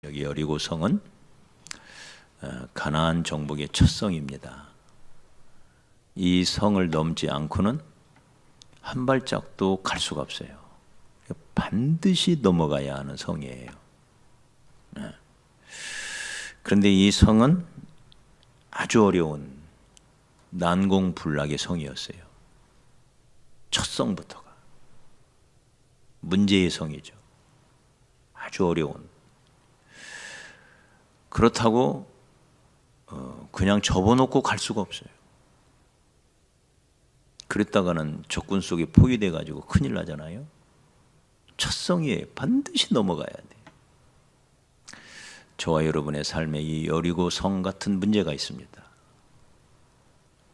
여기 여리고 성은 가나안 정복의 첫 성입니다. 이 성을 넘지 않고는 한 발짝도 갈 수가 없어요. 반드시 넘어가야 하는 성이에요. 그런데 이 성은 아주 어려운 난공불락의 성이었어요. 첫 성부터가 문제의 성이죠. 아주 어려운. 그렇다고 그냥 접어놓고 갈 수가 없어요. 그랬다가는 적군 속에 포위돼 가지고 큰일 나잖아요. 첫 성이에요. 반드시 넘어가야 돼. 저와 여러분의 삶에 이 여리고 성 같은 문제가 있습니다.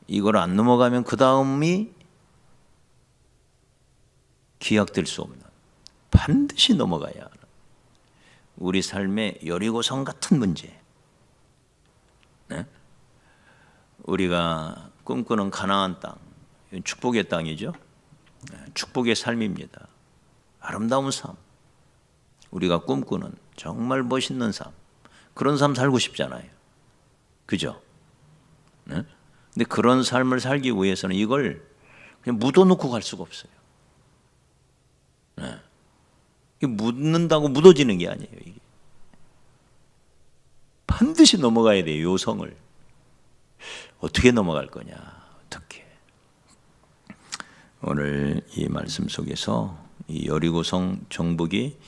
이걸 안 넘어가면 그 다음이 기약될 수 없는, 반드시 넘어가야 하는 우리 삶의 여리고 성 같은 문제. 네? 우리가 꿈꾸는 가나안 땅, 축복의 땅이죠. 축복의 삶입니다. 아름다운 삶, 우리가 꿈꾸는 정말 멋있는 삶, 그런 삶 살고 싶잖아요. 그죠? 네? 근데 그런 삶을 살기 위해서는 이걸 그냥 묻어놓고 갈 수가 없어요. 네. 묻는다고 묻어지는 게 아니에요. 이게 반드시 넘어가야 돼요. 요 성을 어떻게 넘어갈 거냐? 어떻게? 오늘 이 말씀 속에서 이 여리고성 정복이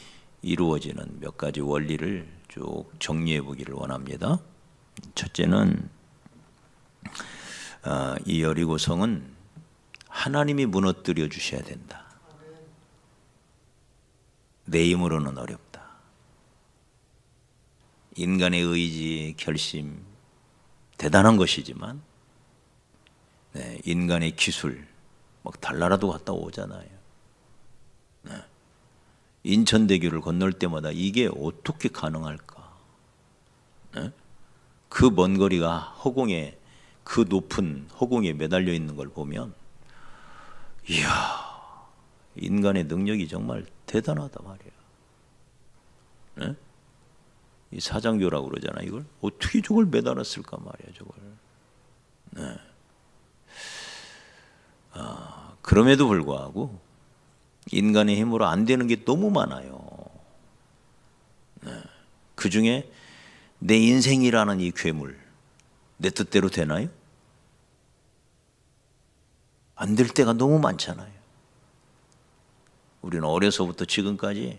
이루어지는 몇 가지 원리를 쭉 정리해 보기를 원합니다. 첫째는 이 여리고성은 하나님이 무너뜨려 주셔야 된다. 내 힘으로는 어렵다. 인간의 의지, 결심 대단한 것이지만 인간의 기술 막 달나라도 갔다 오잖아요. 인천대교를 건널 때마다 이게 어떻게 가능할까? 그 먼 거리가 허공에, 그 높은 허공에 매달려 있는 걸 보면 이야, 인간의 능력이 정말 대단하다 말이야. 이 사장교라고 그러잖아. 이걸 어떻게 저걸 매달았을까 말이야. 저걸. 그럼에도 불구하고 인간의 힘으로 안 되는 게 너무 많아요. 그 중에 내 인생이라는 이 괴물, 내 뜻대로 되나요? 안 될 때가 너무 많잖아요. 우리는 어려서부터 지금까지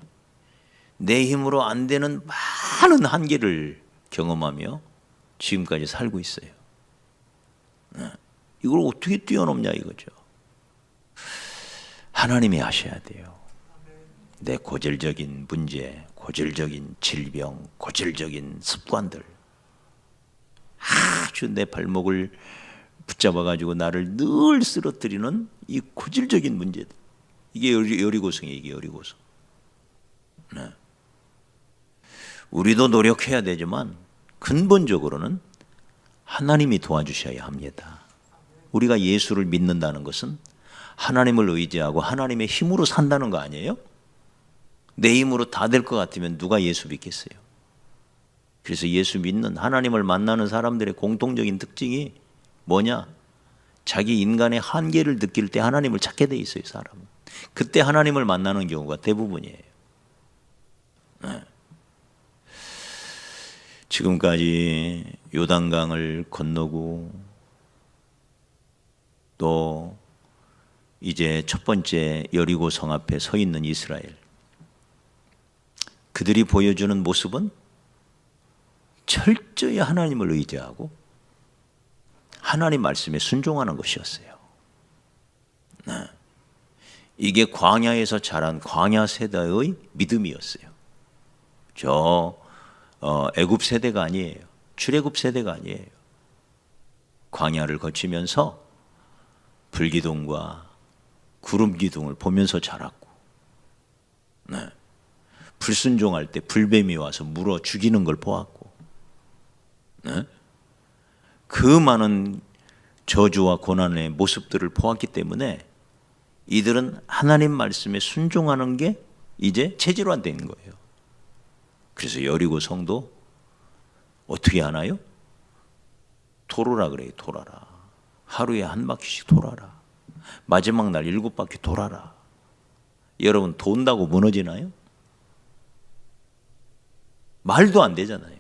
내 힘으로 안 되는 많은 한계를 경험하며 지금까지 살고 있어요. 이걸 어떻게 뛰어넘냐 이거죠. 하나님이 하셔야 돼요. 내 고질적인 문제, 고질적인 질병, 고질적인 습관들, 아주 내 발목을 붙잡아가지고 나를 늘 쓰러뜨리는 이 고질적인 문제들. 이게 여리고성이에요. 이게 여리고성. 우리도 노력해야 되지만 근본적으로는 하나님이 도와주셔야 합니다. 우리가 예수를 믿는다는 것은 하나님을 의지하고 하나님의 힘으로 산다는 거 아니에요? 내 힘으로 다 될 것 같으면 누가 예수 믿겠어요? 그래서 예수 믿는, 하나님을 만나는 사람들의 공통적인 특징이 뭐냐? 자기 인간의 한계를 느낄 때 하나님을 찾게 돼 있어요. 사람은. 그때 하나님을 만나는 경우가 대부분이에요. 지금까지 요단강을 건너고 또 이제 첫 번째 여리고 성 앞에 서 있는 이스라엘, 그들이 보여주는 모습은 철저히 하나님을 의지하고 하나님 말씀에 순종하는 것이었어요. 이게 광야에서 자란 광야 세대의 믿음이었어요. 저 애굽 세대가 아니에요. 출애굽 세대가 아니에요. 광야를 거치면서 불기둥과 구름기둥을 보면서 자랐고, 불순종할 때 불뱀이 와서 물어 죽이는 걸 보았고, 그 많은 저주와 고난의 모습들을 보았기 때문에 이들은 하나님 말씀에 순종하는 게 이제 체질화된 거예요. 그래서 여리고 성도 어떻게 하나요? 돌으라 그래요. 돌아라. 하루에 한 바퀴씩 돌아라. 마지막 날 7바퀴 돌아라. 여러분 돈다고 무너지나요? 말도 안 되잖아요.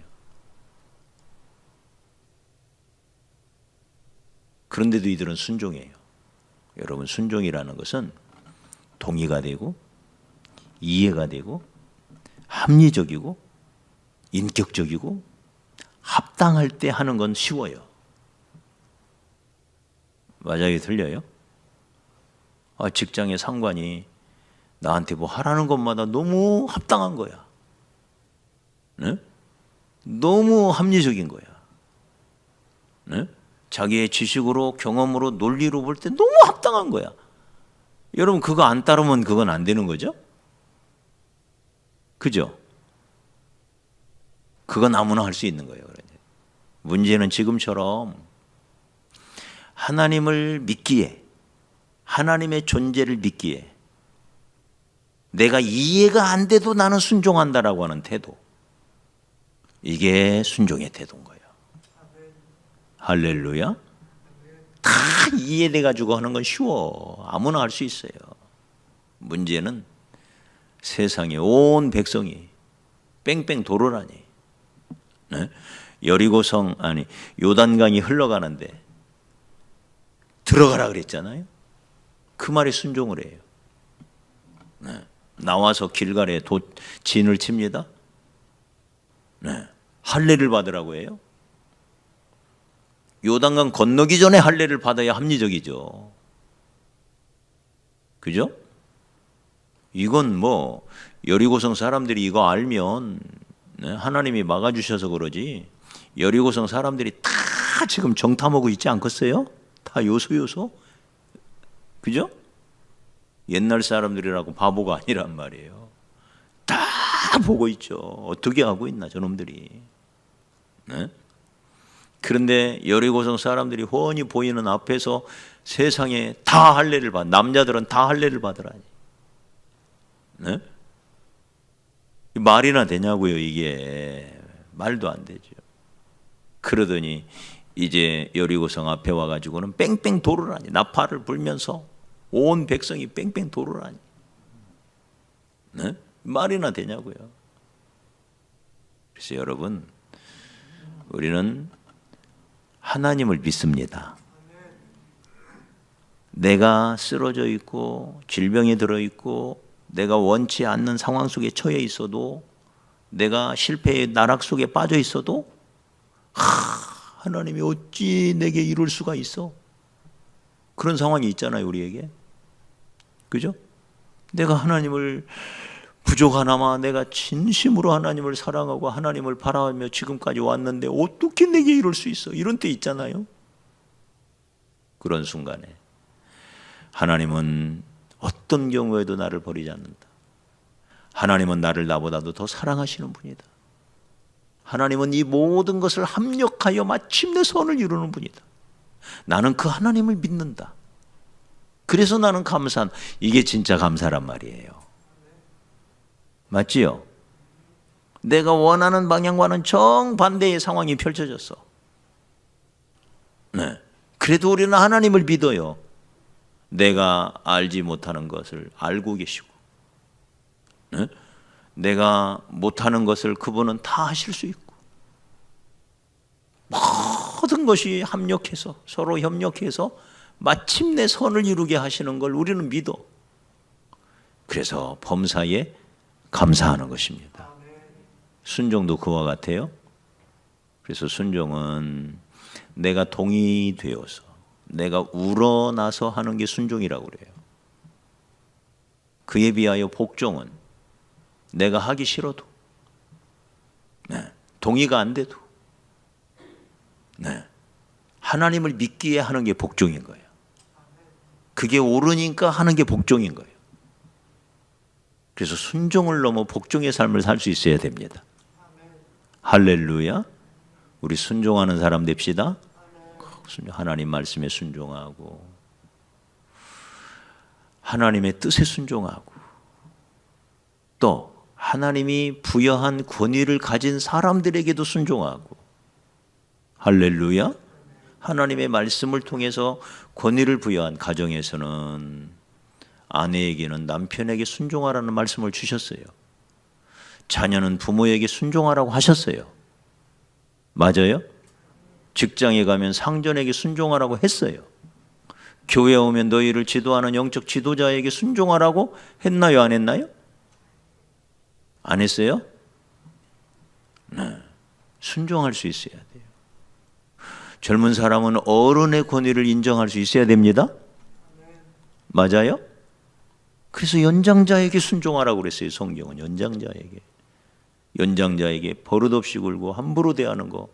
그런데도 이들은 순종해요. 여러분 순종이라는 것은 동의가 되고 이해가 되고 합리적이고 인격적이고 합당할 때 하는 건 쉬워요. 맞아요? 틀려요? 직장의 상관이 나한테 뭐 하라는 것마다 너무 합당한 거야. 네? 너무 합리적인 거야. 네? 자기의 지식으로 경험으로 논리로 볼 때 너무 합당한 거야. 여러분 그거 안 따르면 그건 안 되는 거죠? 그죠? 그건 아무나 할 수 있는 거예요. 문제는 지금처럼 하나님을 믿기에, 하나님의 존재를 믿기에 내가 이해가 안 돼도 나는 순종한다라고 하는 태도, 이게 순종의 태도인 거예요. 할렐루야. 다 이해돼 가지고 하는 건 쉬워. 아무나 할 수 있어요. 문제는 세상에 온 백성이 뺑뺑 돌으라니. 네? 여리고성 아니 요단강이 흘러가는데 들어가라 그랬잖아요. 그 말에 순종을 해요. 네. 나와서 길갈에 진을 칩니다. 네. 할례를 받으라고 해요. 요단강 건너기 전에 할례를 받아야 합리적이죠. 그죠? 이건 뭐 여리고성 사람들이 이거 알면 하나님이 막아주셔서 그러지, 여리고성 사람들이 다 지금 정탐하고 있지 않겠어요? 다 요소 그죠? 옛날 사람들이라고 바보가 아니란 말이에요. 다 보고 있죠. 어떻게 하고 있나 저놈들이. 네? 그런데 여리고성 사람들이 훤히 보이는 앞에서 세상에 다 할례를 받, 남자들은 다 할례를 받으라니. 네? 말이나 되냐고요. 이게 말도 안 되죠. 그러더니 이제 여리고성 앞에 와가지고는 뺑뺑 돌으라니, 나팔을 불면서 온 백성이 뺑뺑 돌으라니. 네? 말이나 되냐고요. 그래서 여러분, 우리는 하나님을 믿습니다. 내가 쓰러져 있고 질병에 들어 있고 내가 원치 않는 상황 속에 처해 있어도, 내가 실패의 나락 속에 빠져 있어도 하나님이 어찌 내게 이룰 수가 있어? 그런 상황이 있잖아요, 우리에게. 그죠? 내가 하나님을 부족하나마 내가 진심으로 하나님을 사랑하고 하나님을 바라며 지금까지 왔는데 어떻게 내게 이럴 수 있어? 이런 때 있잖아요. 그런 순간에 하나님은 어떤 경우에도 나를 버리지 않는다. 하나님은 나를 나보다도 더 사랑하시는 분이다. 하나님은 이 모든 것을 합력하여 마침내 선을 이루는 분이다. 나는 그 하나님을 믿는다. 그래서 나는 감사한, 이게 진짜 감사란 말이에요. 맞지요? 내가 원하는 방향과는 정반대의 상황이 펼쳐졌어. 네. 그래도 우리는 하나님을 믿어요. 내가 알지 못하는 것을 알고 계시고, 네? 내가 못하는 것을 그분은 다 하실 수 있고, 모든 것이 합력해서 서로 협력해서 마침내 선을 이루게 하시는 걸 우리는 믿어. 그래서 범사에 감사하는 것입니다. 순종도 그와 같아요. 그래서 순종은 내가 동의되어서, 내가 우러나서 하는 게 순종이라고 그래요. 그에 비하여 복종은 내가 하기 싫어도, 네, 동의가 안 돼도, 네, 하나님을 믿기에 하는 게 복종인 거예요. 그게 옳으니까 하는 게 복종인 거예요. 그래서 순종을 넘어 복종의 삶을 살 수 있어야 됩니다. 할렐루야. 우리 순종하는 사람 됩시다. 하나님 말씀에 순종하고 하나님의 뜻에 순종하고 또 하나님이 부여한 권위를 가진 사람들에게도 순종하고, 할렐루야. 하나님의 말씀을 통해서 권위를 부여한 가정에서는 아내에게는 남편에게 순종하라는 말씀을 주셨어요. 자녀는 부모에게 순종하라고 하셨어요. 맞아요? 직장에 가면 상전에게 순종하라고 했어요. 교회에 오면 너희를 지도하는 영적 지도자에게 순종하라고 했나요? 안 했나요? 안 했어요? 네. 순종할 수 있어야 돼요. 젊은 사람은 어른의 권위를 인정할 수 있어야 됩니다. 맞아요? 그래서 연장자에게 순종하라고 그랬어요. 성경은 연장자에게 버릇없이 굴고 함부로 대하는 거,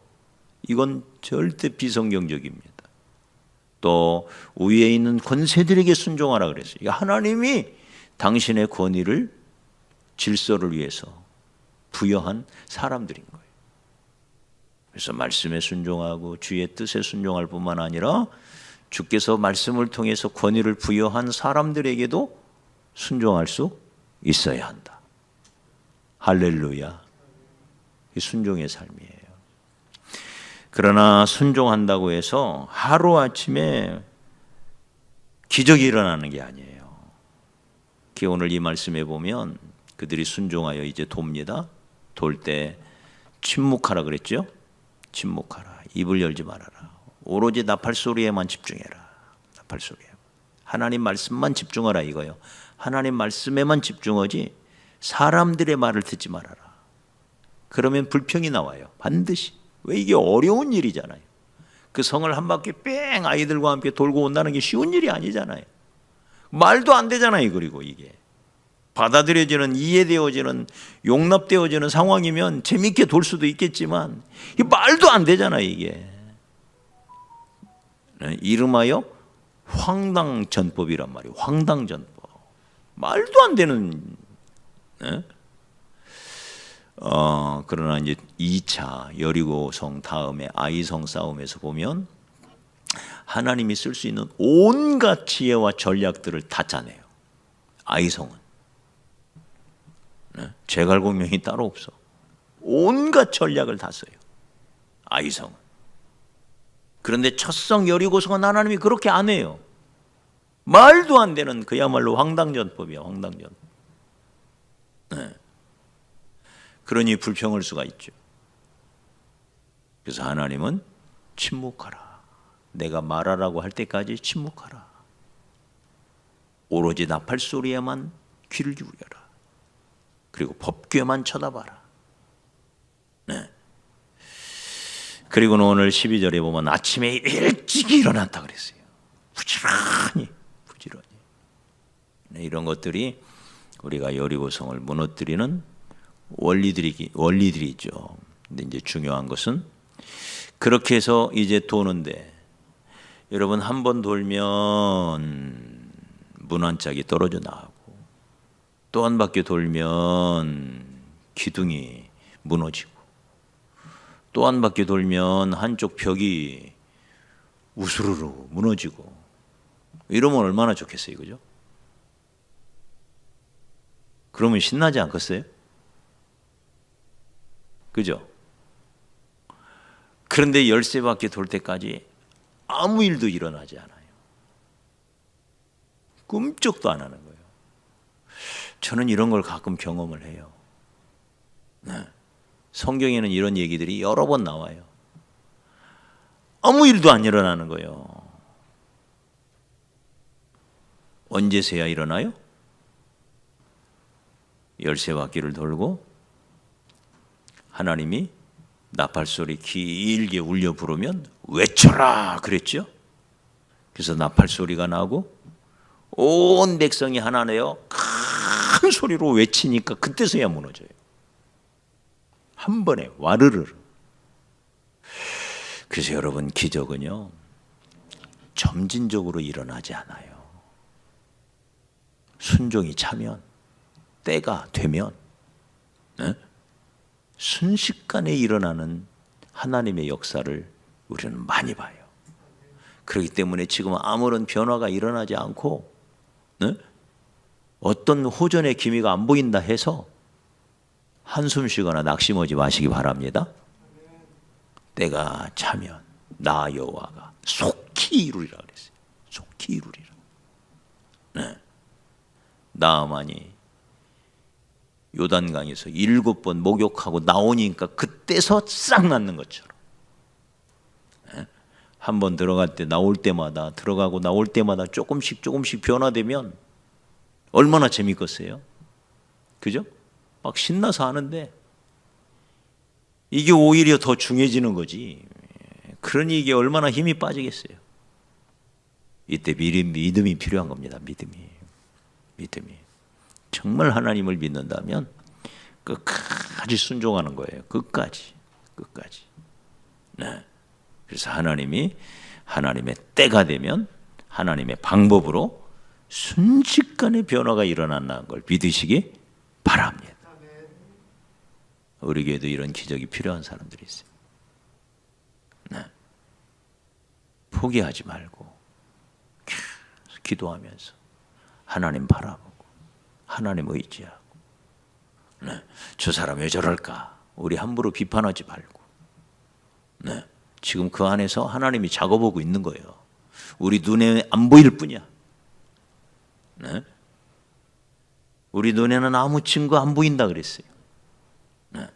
이건 절대 비성경적입니다. 또 위에 있는 권세들에게 순종하라 그랬어요. 하나님이 당신의 권위를, 질서를 위해서 부여한 사람들인 거예요. 그래서 말씀에 순종하고 주의 뜻에 순종할 뿐만 아니라 주께서 말씀을 통해서 권위를 부여한 사람들에게도 순종할 수 있어야 한다. 할렐루야. 이 순종의 삶이에요. 그러나 순종한다고 해서 하루아침에 기적이 일어나는 게 아니에요. 오늘 이 말씀에 보면 그들이 순종하여 이제 돕니다. 돌 때 침묵하라 그랬죠? 침묵하라. 입을 열지 말아라. 오로지 나팔 소리에만 집중해라. 나팔 소리에. 하나님 말씀만 집중하라 이거요. 하나님 말씀에만 집중하지 사람들의 말을 듣지 말아라. 그러면 불평이 나와요. 반드시. 왜? 이게 어려운 일이잖아요. 그 성을 한 바퀴 뺑 아이들과 함께 돌고 온다는 게 쉬운 일이 아니잖아요. 말도 안 되잖아요. 그리고 이게 받아들여지는, 이해되어지는, 용납되어지는 상황이면 재밌게 돌 수도 있겠지만 이게 말도 안 되잖아요. 이게 이름하여 황당전법이란 말이에요. 황당전법. 말도 안 되는. 그러나 이제 2차 여리고성 다음에 아이성 싸움에서 보면 하나님이 쓸 수 있는 온갖 지혜와 전략들을 다 짜내요. 아이성은 제갈공명이 따로 없어. 온갖 전략을 다 써요. 아이성은. 그런데 첫성 여리고성은 하나님이 그렇게 안 해요. 말도 안 되는 그야말로 황당전법이야. 황당전법. 그러니 불평할 수가 있죠. 그래서 하나님은 침묵하라. 내가 말하라고 할 때까지 침묵하라. 오로지 나팔 소리에만 귀를 기울여라. 그리고 법궤만 쳐다봐라. 그리고는 오늘 12절에 보면 아침에 일찍 일어났다 그랬어요. 부지런히. 이런 것들이 우리가 여리고성을 무너뜨리는 원리들이죠. 근데 이제 중요한 것은 그렇게 해서 이제 도는데, 여러분 한 번 돌면 문 한 짝이 떨어져 나가고 또 한 바퀴 돌면 기둥이 무너지고 또 한 바퀴 돌면 한쪽 벽이 우수르르 무너지고, 이러면 얼마나 좋겠어요. 그죠? 그러면 신나지 않겠어요? 그죠? 그런데 13바퀴 돌 때까지 아무 일도 일어나지 않아요. 꿈쩍도 안 하는 거예요. 저는 이런 걸 가끔 경험을 해요. 성경에는 이런 얘기들이 여러 번 나와요. 아무 일도 안 일어나는 거예요. 언제서야 일어나요? 13바퀴를 돌고 하나님이 나팔소리 길게 울려 부르면 외쳐라 그랬죠. 그래서 나팔소리가 나고 온 백성이 하나 내어 큰 소리로 외치니까 그때서야 무너져요. 한 번에 와르르. 그래서 여러분, 기적은요 점진적으로 일어나지 않아요. 순종이 차면, 때가 되면 순식간에 일어나는 하나님의 역사를 우리는 많이 봐요. 그렇기 때문에 지금 아무런 변화가 일어나지 않고 어떤 호전의 기미가 안 보인다 해서 한숨 쉬거나 낙심하지 마시기 바랍니다. 때가 차면 나 여호와가 속히 이루리라 그랬어요. 속히 이루리라. 네. 나아만이 요단강에서 7번 목욕하고 나오니까 그때서 싹 낫는 것처럼, 네. 한번 들어갈 때 나올 때마다, 들어가고 나올 때마다 조금씩 변화되면 얼마나 재밌겠어요? 그죠? 막 신나서 하는데 이게 오히려 더 중요해지는 거지. 그러니 이게 얼마나 힘이 빠지겠어요. 이때 믿음이 필요한 겁니다. 믿음이. 정말 하나님을 믿는다면 끝까지 순종하는 거예요. 끝까지. 네. 그래서 하나님의 때가 되면 하나님의 방법으로 순식간에 변화가 일어난다는 걸 믿으시기 바랍니다. 우리 교회도 이런 기적이 필요한 사람들이 있어요. 네. 포기하지 말고 계속 기도하면서 하나님 바라보고 하나님 의지하고, 네. 저 사람 왜 저럴까? 우리 함부로 비판하지 말고, 네. 지금 그 안에서 하나님이 작업하고 있는 거예요. 우리 눈에 안 보일 뿐이야. 네. 우리 눈에는 아무 증거 안 보인다 그랬어요. 네.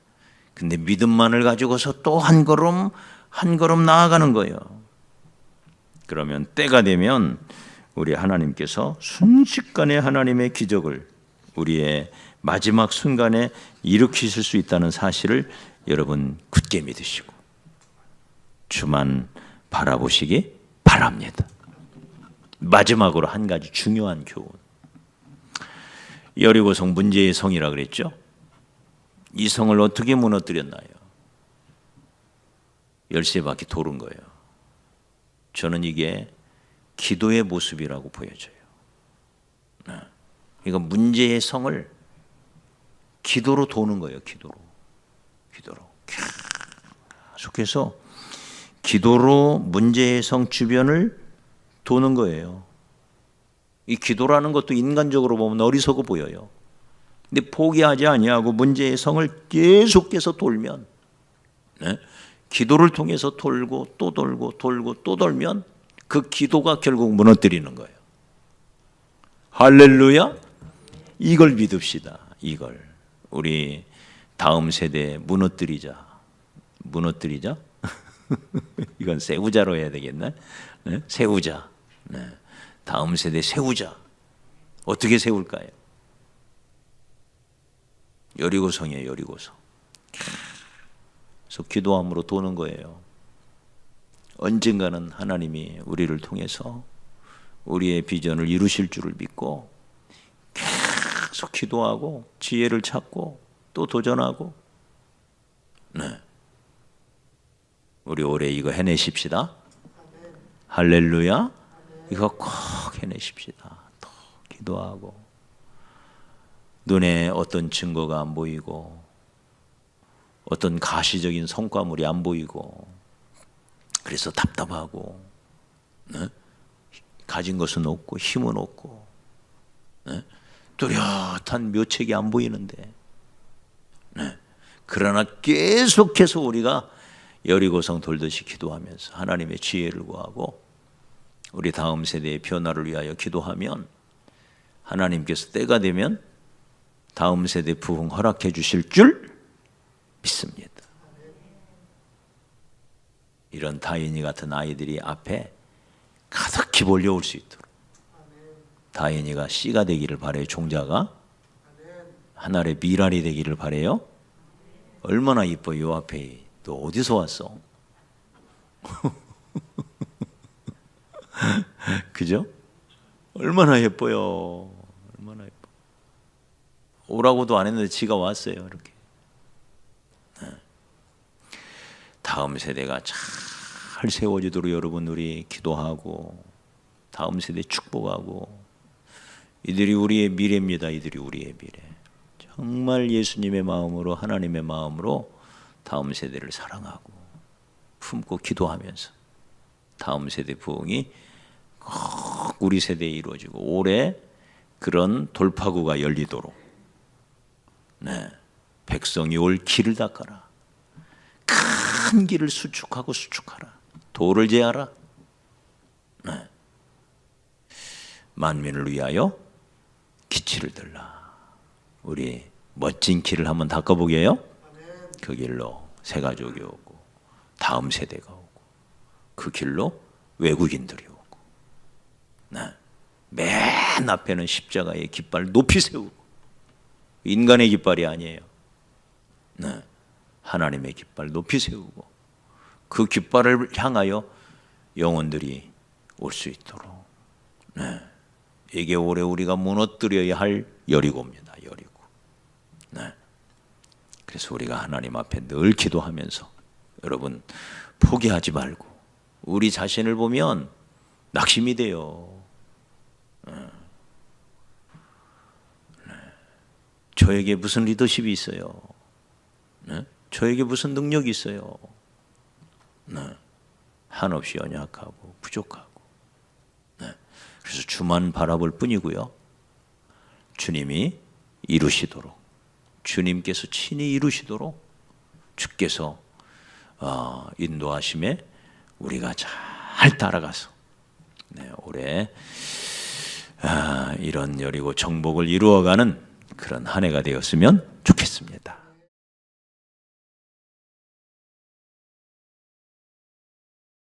근데 믿음만을 가지고서 또 한 걸음 나아가는 거예요. 그러면 때가 되면 우리 하나님께서 순식간에 하나님의 기적을 우리의 마지막 순간에 일으키실 수 있다는 사실을 여러분 굳게 믿으시고 주만 바라보시기 바랍니다. 마지막으로 한 가지 중요한 교훈. 여리고성 문제의 성이라 그랬죠. 이 성을 어떻게 무너뜨렸나요? 13바퀴 도는 거예요. 저는 이게 기도의 모습이라고 보여져요. 그러니까 문제의 성을 기도로 도는 거예요. 기도로 계속해서 기도로 문제의 성 주변을 도는 거예요. 이 기도라는 것도 인간적으로 보면 어리석어 보여요. 근데 포기하지 아니하고 문제의 성을 계속해서 돌면, 네? 기도를 통해서 돌고 또 돌면 그 기도가 결국 무너뜨리는 거예요. 할렐루야. 이걸 믿읍시다. 이걸 우리 다음 세대에 무너뜨리자. 이건 세우자로 해야 되겠네. 네? 세우자. 네. 다음 세대 세우자. 어떻게 세울까요? 여리고성이에요. 여리고성. 그래서 기도함으로 도는 거예요. 언젠가는 하나님이 우리를 통해서 우리의 비전을 이루실 줄을 믿고 계속 기도하고 지혜를 찾고 또 도전하고, 네. 우리 올해 이거 해내십시다. 할렐루야. 이거 꼭 해내십시다. 또 기도하고 눈에 어떤 증거가 안 보이고 어떤 가시적인 성과물이 안 보이고 그래서 답답하고, 네? 가진 것은 없고 힘은 없고, 네? 뚜렷한 묘책이 안 보이는데, 네. 그러나 계속해서 우리가 여리고성 돌듯이 기도하면서 하나님의 지혜를 구하고 우리 다음 세대의 변화를 위하여 기도하면 하나님께서 때가 되면 다음 세대 부흥 허락해 주실 줄 믿습니다. 이런 다인이 같은 아이들이 앞에 가득히 몰려올 수 있도록 다인이가 씨가 되기를 바래요. 종자가 하늘의 미랄이 되기를 바래요. 얼마나 이뻐. 요 앞에 너 어디서 왔어? 그죠? 얼마나 예뻐요. 얼마나 예뻐. 오라고도 안 했는데 지가 왔어요. 이렇게. 다음 세대가 잘 세워지도록 여러분 우리 기도하고 다음 세대 축복하고, 이들이 우리의 미래입니다. 이들이 우리의 미래. 정말 예수님의 마음으로 하나님의 마음으로 다음 세대를 사랑하고 품고 기도하면서 다음 세대 부흥이 꼭 우리 세대에 이루어지고 올해 그런 돌파구가 열리도록, 네, 백성이 올 길을 닦아라. 큰 길을 수축하고 수축하라. 도를 제하라. 네. 만민을 위하여 기치를 들라. 우리 멋진 길을 한번 닦아보게요. 그 길로 새 가족이 오고 다음 세대가 오고 그 길로 외국인들이 오고, 네. 맨 앞에는 십자가의 깃발 높이 세우고, 인간의 깃발이 아니에요. 네. 하나님의 깃발 높이 세우고 그 깃발을 향하여 영혼들이 올 수 있도록, 네. 이게 올해 우리가 무너뜨려야 할 여리고입니다. 여리고. 네. 그래서 우리가 하나님 앞에 늘 기도하면서, 여러분 포기하지 말고, 우리 자신을 보면 낙심이 돼요. 네. 저에게 무슨 리더십이 있어요? 네? 저에게 무슨 능력이 있어요? 네. 한없이 연약하고 부족하고. 네. 그래서 주만 바라볼 뿐이고요. 주님이 이루시도록, 주님께서 친히 이루시도록 주께서 인도하심에 우리가 잘 따라가서, 네, 올해 이런 여리고 정복을 이루어가는 그런 한 해가 되었으면 좋겠습니다.